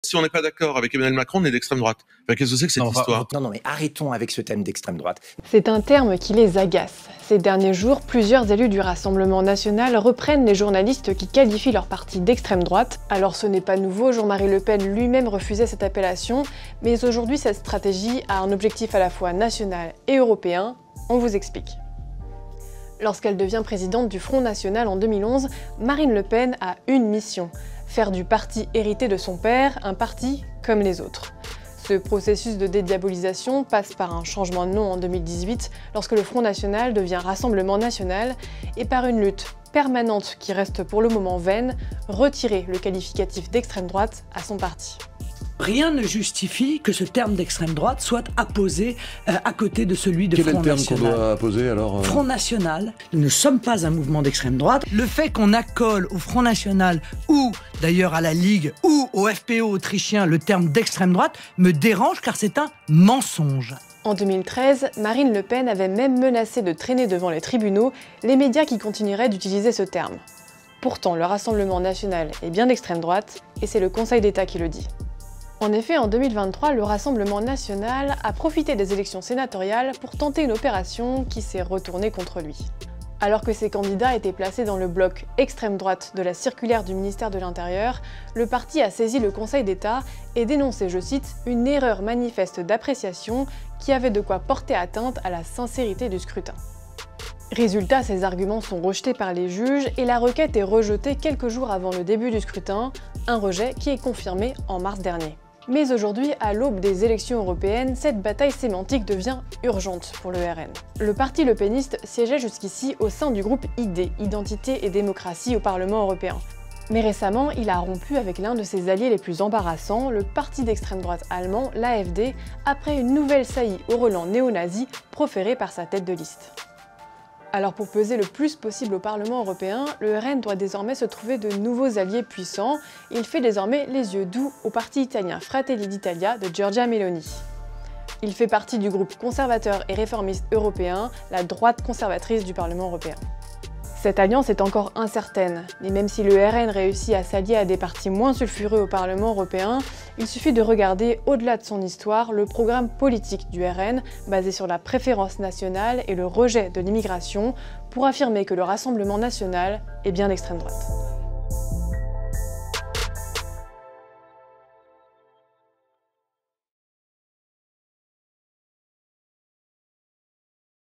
si on n'est pas d'accord avec Emmanuel Macron, on est d'extrême droite. Enfin, qu'est-ce que c'est que cette histoire? Non, mais arrêtons avec ce thème d'extrême droite. C'est un terme qui les agace. Ces derniers jours, plusieurs élus du Rassemblement national reprennent les journalistes qui qualifient leur parti d'extrême droite. Alors ce n'est pas nouveau, Jean-Marie Le Pen lui-même refusait cette appellation, mais aujourd'hui cette stratégie a un objectif à la fois national et européen. On vous explique. Lorsqu'elle devient présidente du Front National en 2011, Marine Le Pen a une mission, faire du parti hérité de son père un parti comme les autres. Ce processus de dédiabolisation passe par un changement de nom en 2018, lorsque le Front National devient Rassemblement National, et par une lutte permanente qui reste pour le moment vaine, retirer le qualificatif d'extrême droite à son parti. Rien ne justifie que ce terme d'extrême droite soit apposé à côté de celui de Front National. Quel est le terme qu'on doit apposer alors Front National, nous ne sommes pas un mouvement d'extrême droite. Le fait qu'on accole au Front National ou d'ailleurs à la Ligue ou au FPÖ autrichien le terme d'extrême droite me dérange car c'est un mensonge. En 2013, Marine Le Pen avait même menacé de traîner devant les tribunaux les médias qui continueraient d'utiliser ce terme. Pourtant, le Rassemblement national est bien d'extrême droite et c'est le Conseil d'État qui le dit. En effet, en 2023, le Rassemblement national a profité des élections sénatoriales pour tenter une opération qui s'est retournée contre lui. Alors que ses candidats étaient placés dans le bloc extrême droite de la circulaire du ministère de l'Intérieur, le parti a saisi le Conseil d'État et dénoncé, je cite, une erreur manifeste d'appréciation qui avait de quoi porter atteinte à la sincérité du scrutin. Résultat, ces arguments sont rejetés par les juges et la requête est rejetée quelques jours avant le début du scrutin, un rejet qui est confirmé en mars dernier. Mais aujourd'hui, à l'aube des élections européennes, cette bataille sémantique devient urgente pour le RN. Le parti lepéniste siégeait jusqu'ici au sein du groupe ID, Identité et Démocratie au Parlement européen. Mais récemment, il a rompu avec l'un de ses alliés les plus embarrassants, le parti d'extrême droite allemand, l'AfD, après une nouvelle saillie au relent néo-nazi proférée par sa tête de liste. Alors pour peser le plus possible au Parlement européen, le RN doit désormais se trouver de nouveaux alliés puissants. Il fait désormais les yeux doux au parti italien Fratelli d'Italia de Giorgia Meloni. Il fait partie du groupe conservateur et réformiste européen, la droite conservatrice du Parlement européen. Cette alliance est encore incertaine, mais même si le RN réussit à s'allier à des partis moins sulfureux au Parlement européen, il suffit de regarder au-delà de son histoire le programme politique du RN, basé sur la préférence nationale et le rejet de l'immigration, pour affirmer que le Rassemblement national est bien d'extrême droite.